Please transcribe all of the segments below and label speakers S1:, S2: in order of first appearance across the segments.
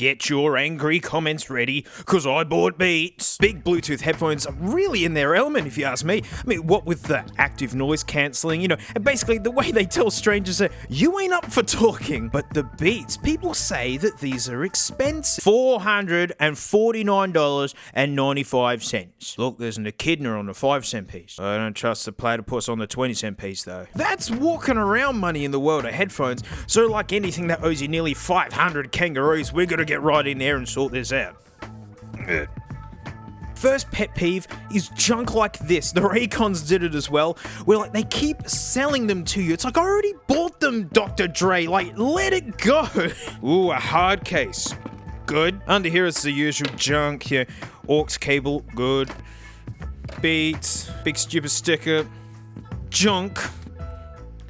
S1: Get your angry comments ready, cause I bought Beats. Big Bluetooth headphones are really in their element if you ask me. I mean, what with the active noise cancelling, and basically the way they tell strangers that you ain't up for talking. But the Beats, people say that these are expensive. $449.95. Look, there's an echidna on the 5-cent piece. I don't trust the platypus on the 20-cent piece though. That's walking around money in the world of headphones, so like anything that owes you nearly 500 kangaroos, we're gonna get right in there and sort this out. First pet peeve is junk like this. The Raycons did it as well, where like they keep selling them to you. It's like, I already bought them, Dr. Dre, like let it go. Ooh, a hard case. Good. Under here is the usual junk here. Aux cable, good. Beats, big stupid sticker. Junk.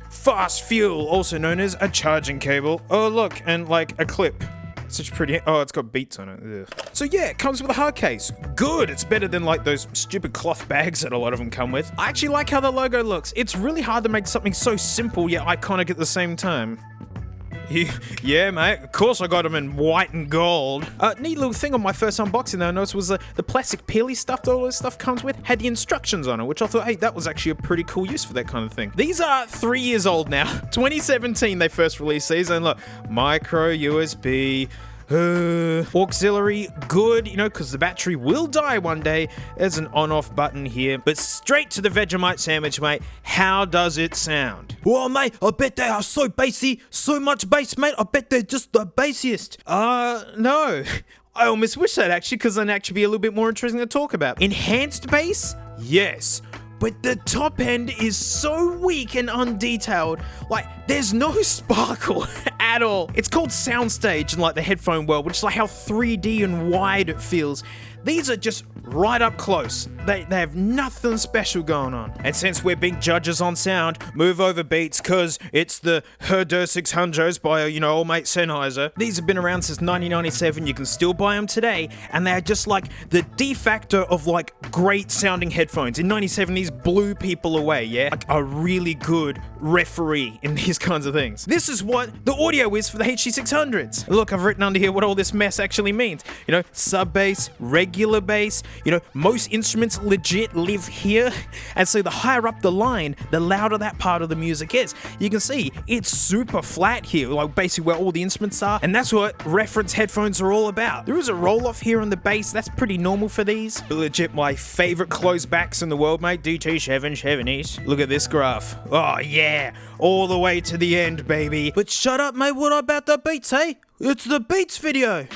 S1: Fast fuel, also known as a charging cable. Oh look, and like a clip. Such pretty. Oh, it's got Beats on it. Ugh. So yeah, it comes with a hard case. Good. It's better than like those stupid cloth bags that a lot of them come with. I actually like how the logo looks. It's really hard to make something so simple yet iconic at the same time. Yeah, mate. Of course I got them in white and gold. Neat little thing on my first unboxing though I noticed was the plastic peely stuff that all this stuff comes with had the instructions on it, which I thought, hey, that was actually a pretty cool use for that kind of thing. These are 3 years old now. 2017 they first released these, and look, micro USB. Auxiliary, good, because the battery will die one day. There's an on-off button here, but straight to the Vegemite sandwich, mate. How does it sound? Well, mate, I bet they are so bassy, so much bass, mate. I bet they're just the bassiest. No. I almost wish that actually, because then actually be a little bit more interesting to talk about. Enhanced bass? Yes. But the top end is so weak and undetailed. Like, there's no sparkle at all. It's called soundstage in like the headphone world, which is like how 3D and wide it feels. These are just right up close. They have nothing special going on. And since we're big judges on sound, move over Beats, cause it's the Herder 600s by, old mate Sennheiser. These have been around since 1997. You can still buy them today, and they're just like the de facto of like great sounding headphones. In 97, these blew people away, yeah? Like a really good referee in these kinds of things. This is what the audio is for the HD600s. Look, I've written under here what all this mess actually means. Sub bass, regular bass, most instruments legit live here, and so the higher up the line, the louder that part of the music is. You can see it's super flat here, like basically where all the instruments are, and that's what reference headphones are all about. There is a roll off here on the bass, that's pretty normal for these. But legit my favorite closed backs in the world, mate, DT770s. Look at this graph. Oh yeah, all the way to the end, baby. But shut up, mate, what about the Beats, hey? It's the Beats video.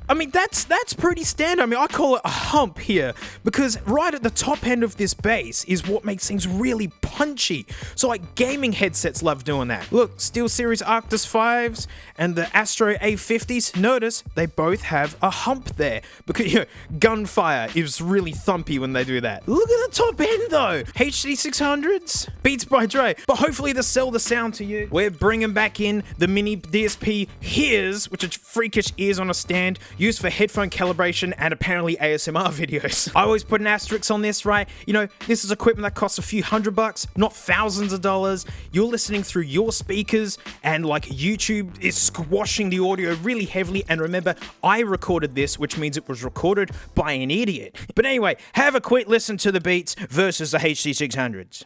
S1: I mean, that's pretty standard. I mean, I call it a hump here because right at the top end of this bass is what makes things really punchy. So like gaming headsets love doing that. Look, SteelSeries Arctis 5s and the Astro A50s, notice they both have a hump there because, gunfire is really thumpy when they do that. Look at the top end though. HD 600s, Beats by Dre. But hopefully to sell the sound to you, we're bringing back in the mini DSP Hears, which are freakish ears on a stand, used for headphone calibration and apparently ASMR videos. I always put an asterisk on this, right? This is equipment that costs a few $100, not thousands of dollars. You're listening through your speakers and like YouTube is squashing the audio really heavily. And remember, I recorded this, which means it was recorded by an idiot. But anyway, have a quick listen to the Beats versus the HD600s.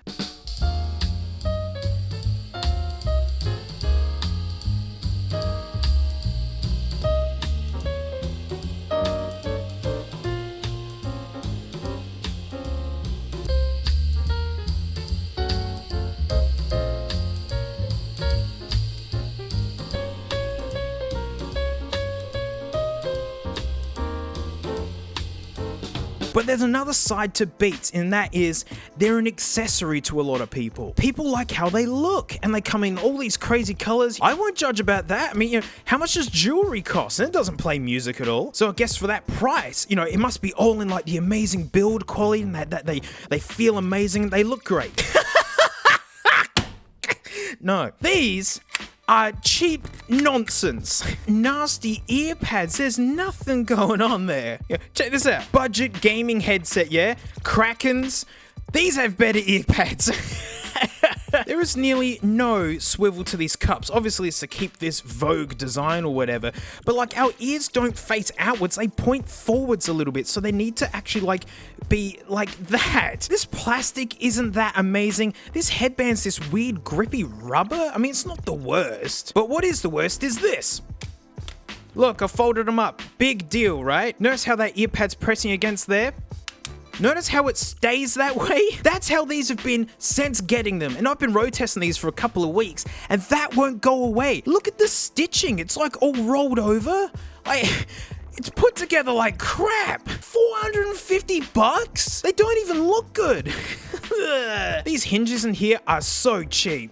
S1: But there's another side to Beats, and that is they're an accessory to a lot of people. People like how they look, and they come in all these crazy colors. I won't judge about that. I mean, how much does jewelry cost? And it doesn't play music at all. So I guess for that price, it must be all in like the amazing build quality, and that they feel amazing, they look great. No, these are cheap nonsense. Nasty ear pads, there's nothing going on there. Check this out. Budget gaming headset, yeah? Krakens, these have better ear pads. There is nearly no swivel to these cups. Obviously, it's to keep this Vogue design or whatever, but like our ears don't face outwards, they point forwards a little bit, so they need to actually like be like that. This plastic isn't that amazing. This headband's this weird grippy rubber. I mean, it's not the worst, but what is the worst is this. Look, I folded them up. Big deal, right? Notice how that ear pad's pressing against there? Notice how it stays that way? That's how these have been since getting them. And I've been road testing these for a couple of weeks, and that won't go away. Look at the stitching. It's like all rolled over. It's put together like crap. 450 bucks? They don't even look good. These hinges in here are so cheap.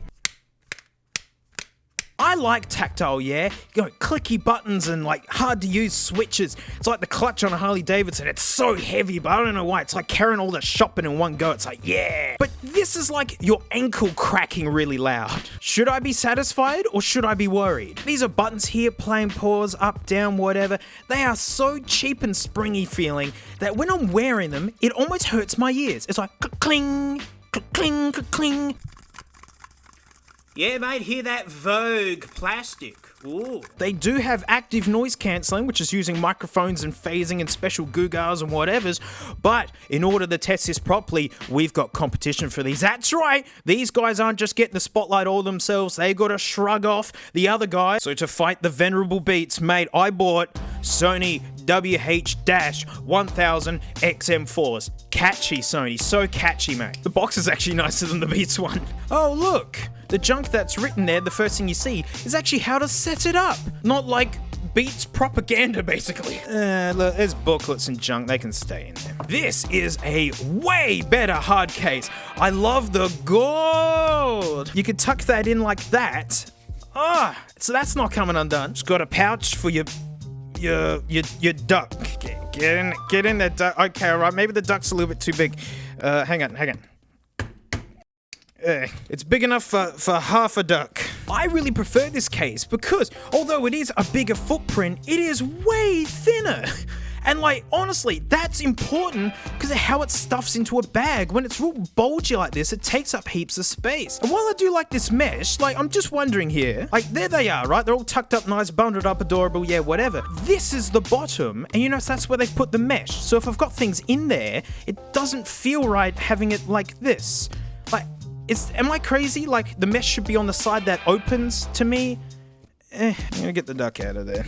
S1: I like tactile, yeah? You know, clicky buttons and like hard to use switches. It's like the clutch on a Harley Davidson. It's so heavy, but I don't know why. It's like carrying all the shopping in one go. It's like, yeah. But this is like your ankle cracking really loud. Should I be satisfied or should I be worried? These are buttons here, playing pause, up, down, whatever. They are so cheap and springy feeling that when I'm wearing them, it almost hurts my ears. It's like cling, cling, cling. Yeah, mate, hear that Vogue plastic. Ooh. They do have active noise cancelling, which is using microphones and phasing and special Googars and whatevers, but in order to test this properly, we've got competition for these. That's right, these guys aren't just getting the spotlight all themselves, they got to shrug off the other guys. So to fight the venerable Beats, mate, I bought Sony WH-1000 XM4s. Catchy, Sony, so catchy, mate. The box is actually nicer than the Beats one. Oh, look. The junk that's written there, the first thing you see, is actually how to set it up. Not like Beats propaganda, basically. Look, there's booklets and junk, they can stay in there. This is a way better hard case. I love the gold. You could tuck that in like that. So that's not coming undone. It's got a pouch for your duck. Get in there, duck. Okay, all right, maybe the duck's a little bit too big. Hang on. It's big enough for half a duck. I really prefer this case because although it is a bigger footprint, it is way thinner. And like, honestly, that's important because of how it stuffs into a bag. When it's real bulgy like this, it takes up heaps of space. And while I do like this mesh, like, I'm just wondering here, like, there they are, right? They're all tucked up nice, bundled up, adorable, yeah, whatever. This is the bottom, and you notice that's where they've put the mesh. So if I've got things in there, it doesn't feel right having it like this. Like, am I crazy? Like, the mesh should be on the side that opens to me? I'm gonna get the duck out of there.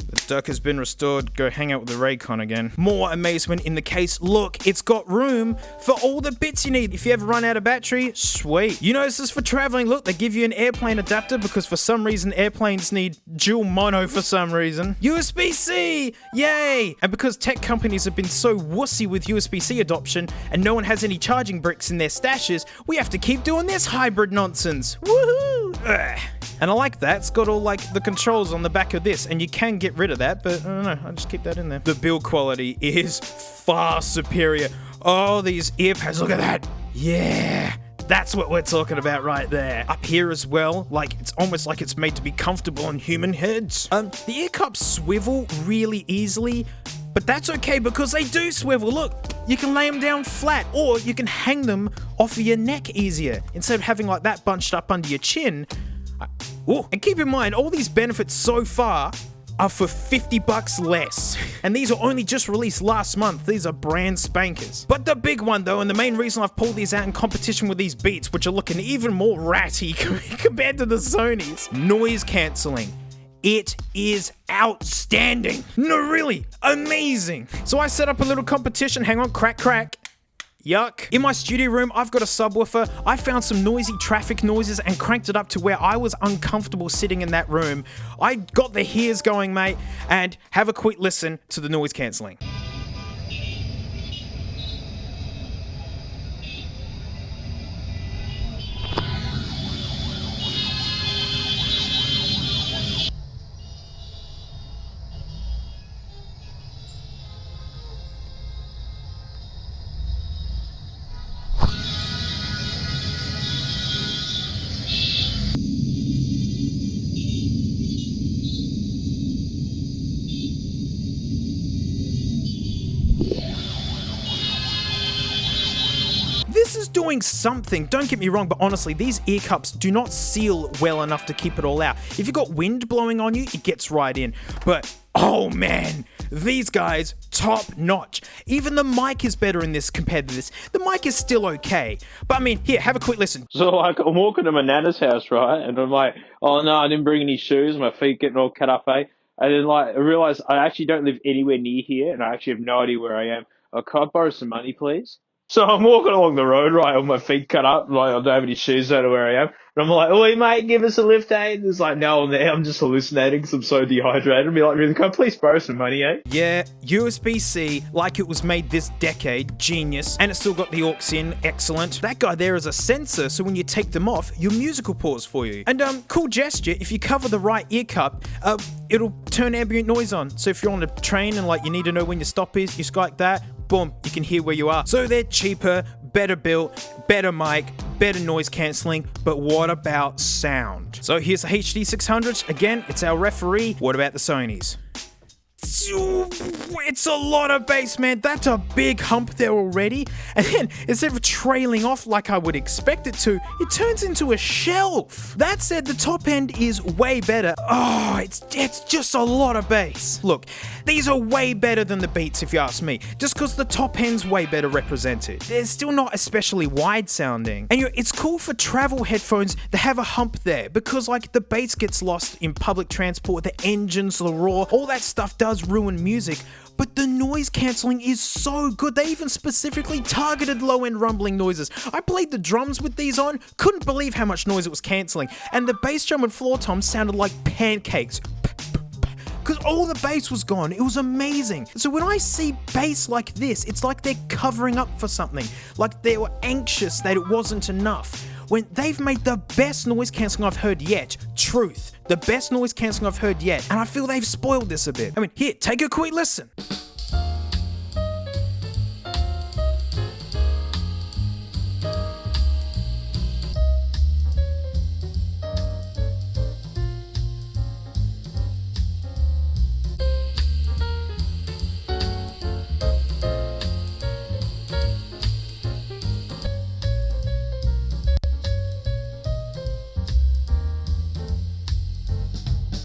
S1: The duck has been restored. Go hang out with the Raycon again. More amazement in the case. Look, it's got room for all the bits you need. If you ever run out of battery, sweet. You know, this is for traveling. Look, they give you an airplane adapter because for some reason airplanes need dual mono for some reason. USB-C! Yay! And because tech companies have been so wussy with USB-C adoption and no one has any charging bricks in their stashes, we have to keep doing this hybrid nonsense. Woohoo! Ugh. And I like that. It's got all like the controls on the back of this, and you can get rid of that, but I don't know, I'll just keep that in there. The build quality is far superior. Oh, these ear pads, look at that. Yeah, that's what we're talking about right there. Up here as well, like it's almost like it's made to be comfortable on human heads. The ear cups swivel really easily, but that's okay because they do swivel. Look, you can lay them down flat, or you can hang them off of your neck easier. Instead of having like that bunched up under your chin. And keep in mind, all these benefits so far are for 50 bucks less. And these are only just released last month. These are brand spankers. But the big one though, and the main reason I've pulled these out in competition with these Beats, which are looking even more ratty compared to the Sonys, noise cancelling. It is outstanding. No, really, amazing. So I set up a little competition. Hang on, crack. Yuck. In my studio room, I've got a subwoofer. I found some noisy traffic noises and cranked it up to where I was uncomfortable sitting in that room. I got the hears going, mate, and have a quick listen to the noise cancelling. doing something. Don't get me wrong, but honestly, these ear cups do not seal well enough to keep it all out. If you've got wind blowing on you, it gets right in. But oh man, these guys, top notch. Even the mic is better in this compared to this. The mic is still okay. But I mean, here, have a quick listen.
S2: So like, I'm walking to my nana's house, right? And I'm like, oh no, I didn't bring any shoes. My feet getting all cut up, eh? And then like, I realized I actually don't live anywhere near here, and I actually have no idea where I am. Can I borrow some money, please? So I'm walking along the road, right, with my feet cut up, like I don't have any shoes, don't know where I am. And I'm like, oi mate, give us a lift, eh? And it's like, no, I'm just hallucinating because I'm so dehydrated. And be like, really, can I please borrow some money, eh?
S1: Yeah, USB-C, like it was made this decade, genius. And it's still got the aux in, excellent. That guy there is a sensor, so when you take them off, your music will pause for you. And cool gesture, if you cover the right ear cup, it'll turn ambient noise on. So if you're on a train and like you need to know when your stop is, you just go like that, boom, you can hear where you are. So they're cheaper, better built, better mic, better noise cancelling, but what about sound? So here's the HD 600s. Again, it's our referee. What about the Sonys? It's a lot of bass, man. That's a big hump there already. And then, instead of trailing off like I would expect it to, it turns into a shelf. That said, the top end is way better. Oh, it's just a lot of bass. Look, these are way better than the Beats if you ask me, just because the top end's way better represented. They're still not especially wide sounding. And it's cool for travel headphones to have a hump there, because like the bass gets lost in public transport, the engines, the roar, all that stuff does ruin music, but the noise cancelling is so good. They even specifically targeted low-end rumbling noises. I played the drums with these on, couldn't believe how much noise it was cancelling, and the bass drum and floor toms sounded like pancakes. Because all the bass was gone. It was amazing. So when I see bass like this, it's like they're covering up for something. Like they were anxious that it wasn't enough. When they've made the best noise cancelling I've heard yet. Truth. The best noise cancelling I've heard yet. And I feel they've spoiled this a bit. I mean, here, take a quick listen.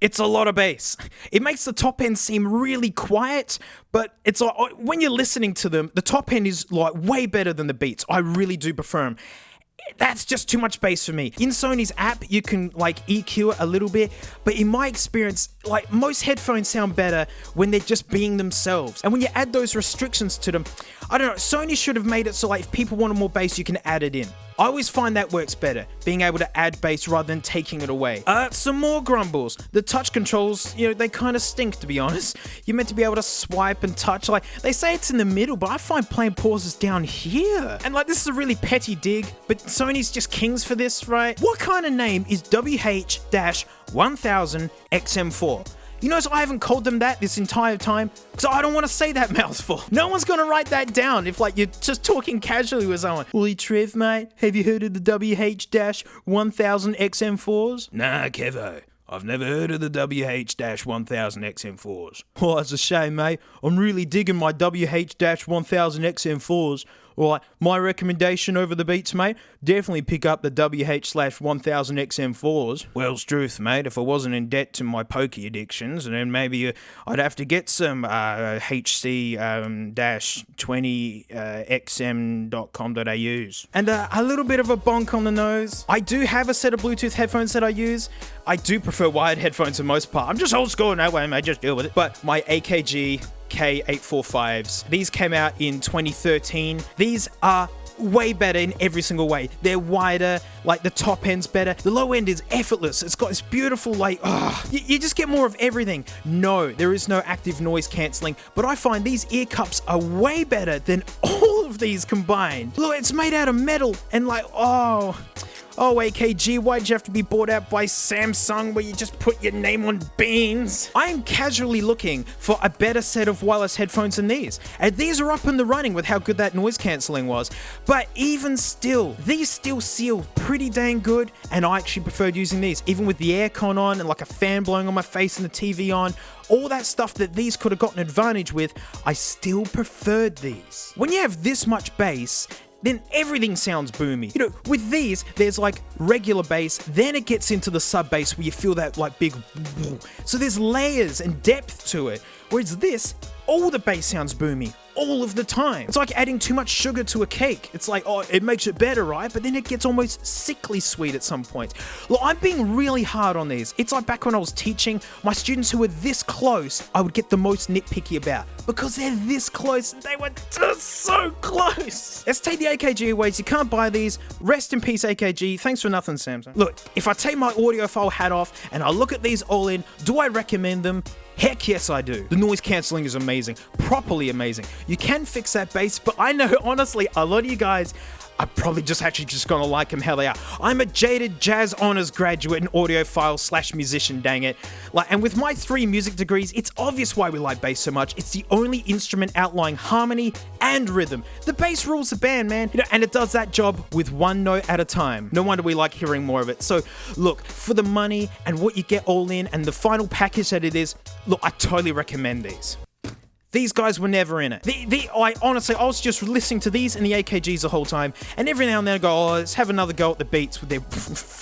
S1: It's a lot of bass. It makes the top end seem really quiet, but it's like when you're listening to them, the top end is like way better than the Beats. I really do prefer them. That's just too much bass for me. In Sony's app, you can like EQ it a little bit, but in my experience, like most headphones sound better when they're just being themselves. And when you add those restrictions to them, I don't know, Sony should have made it so like if people wanted more bass, you can add it in. I always find that works better, being able to add bass rather than taking it away. Some more grumbles. The touch controls, they kind of stink, to be honest. You're meant to be able to swipe and touch. Like, they say it's in the middle, but I find playing pauses down here. And like, this is a really petty dig, but Sony's just kings for this, right? What kind of name is WH-1000XM4? You notice I haven't called them that this entire time because I don't want to say that mouthful. No one's going to write that down if like you're just talking casually with someone. Wooly Trev, mate, have you heard of the WH-1000XM4s? Nah, Kevo. I've never heard of the WH-1000XM4s. Oh, that's a shame, mate. I'm really digging my WH-1000XM4s. Alright, my recommendation over the Beats, mate, definitely pick up the WH-1000XM4s. Well's truth, mate, if I wasn't in debt to my pokey addictions, and then maybe I'd have to get some HC-20xm.com.au's. And a little bit of a bonk on the nose. I do have a set of Bluetooth headphones that I use. I do prefer wired headphones for the most part. I'm just old school in that way, mate, just deal with it. But my AKG K845s. These came out in 2013. These are way better in every single way. They're wider, like the top end's better. The low end is effortless. It's got this beautiful, like, you just get more of everything. No, there is no active noise cancelling, but I find these ear cups are way better than all of these combined. Look, it's made out of metal and like, oh, AKG, why'd you have to be bought out by Samsung where you just put your name on beans? I am casually looking for a better set of wireless headphones than these. And these are up in the running with how good that noise cancelling was. But even still, these still seal pretty dang good. And I actually preferred using these, even with the aircon on and like a fan blowing on my face and the TV on. All that stuff that these could have gotten advantage with, I still preferred these. When you have this much bass, then everything sounds boomy. You know, with these, there's like regular bass, then it gets into the sub bass where you feel that like big woo. So there's layers and depth to it. Whereas this, all the bass sounds boomy all of the time. It's like adding too much sugar to a cake. It's like, oh, it makes it better, right? But then it gets almost sickly sweet at some point. Look, I'm being really hard on these. It's like back when I was teaching, my students who were this close, I would get the most nitpicky about because they're this close. They were just so close. Let's take the AKG away. You can't buy these. Rest in peace, AKG. Thanks for nothing, Samsung. Look, if I take my audiophile hat off and I look at these all in, do I recommend them? Heck yes, I do. The noise cancelling is amazing, properly amazing. You can fix that bass, but I know, honestly, a lot of you guys are probably just gonna like them how they are. I'm a jaded jazz honors graduate and audiophile / musician, dang it. And with my 3 music degrees, it's obvious why we like bass so much. It's the only instrument outlying harmony and rhythm. The bass rules the band, man. You know, and it does that job with one note at a time. No wonder we like hearing more of it. So look, for the money and what you get all in and the final package that it is, look, I totally recommend these. These guys were never in it. I was just listening to these and the AKGs the whole time, and every now and then I go, oh, let's have another go at the Beats with their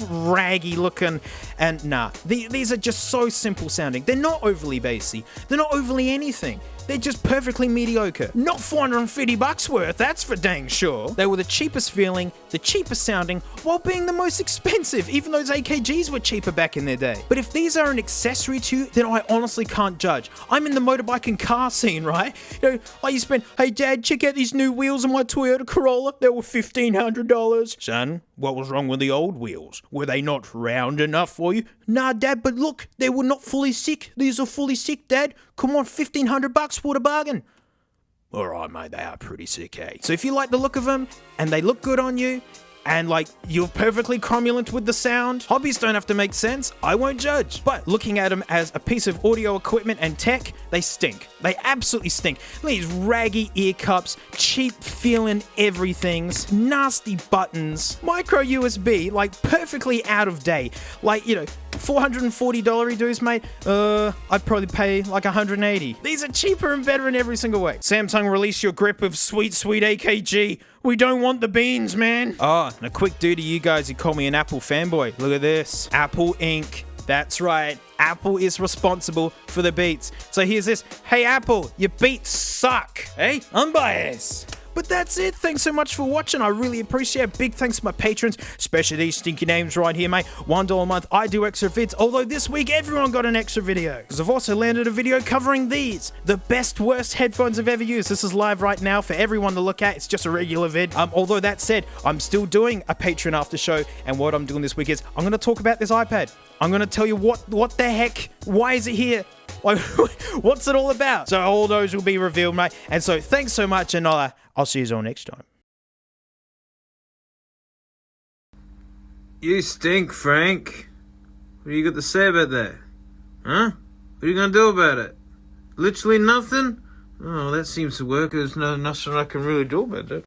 S1: raggy looking, and nah. These are just so simple sounding. They're not overly bassy. They're not overly anything. They're just perfectly mediocre. Not $450 worth, that's for dang sure. They were the cheapest feeling, the cheapest sounding, while being the most expensive, even those AKGs were cheaper back in their day. But if these are an accessory to you, then I honestly can't judge. I'm in the motorbike and car scene, right? You know, I used to spend, hey dad, check out these new wheels on my Toyota Corolla. They were $1,500. Son, what was wrong with the old wheels? Were they not round enough for you? Nah, dad, but look, they were not fully sick. These are fully sick, dad. Come on, $1,500, what a bargain. All right, mate, they are pretty sick, eh? So if you like the look of them, and they look good on you, and like, you're perfectly cromulent with the sound, hobbies don't have to make sense, I won't judge. But looking at them as a piece of audio equipment and tech, they stink. They absolutely stink. These raggy ear cups, cheap feeling everythings, nasty buttons, micro USB, like perfectly out of date. Like, you know, $440 dues, mate. I'd probably pay like $180. These are cheaper and better in every single way. Samsung, release your grip of sweet, sweet AKG. We don't want the beans, man. Oh, and a quick do to you guys who call me an Apple fanboy. Look at this. Apple Inc. That's right. Apple is responsible for the Beats. So here's this. Hey, Apple, your Beats suck. Hey, unbiased. But that's it. Thanks so much for watching. I really appreciate it. Big thanks to my patrons, especially these stinky names right here, mate. $1 a month. I do extra vids, although this week everyone got an extra video. Because I've also landed a video covering these, the best, worst headphones I've ever used. This is live right now for everyone to look at. It's just a regular vid. Although that said, I'm still doing a Patreon after show, and what I'm doing this week is I'm going to talk about this iPad. I'm going to tell you what the heck, why is it here? What's it all about? So all those will be revealed, mate. And so thanks so much, and I'll see you all next time.
S3: You stink, Frank. What do you got to say about that? Huh? What are you gonna do about it? Literally nothing? Oh, that seems to work. There's nothing I can really do about it.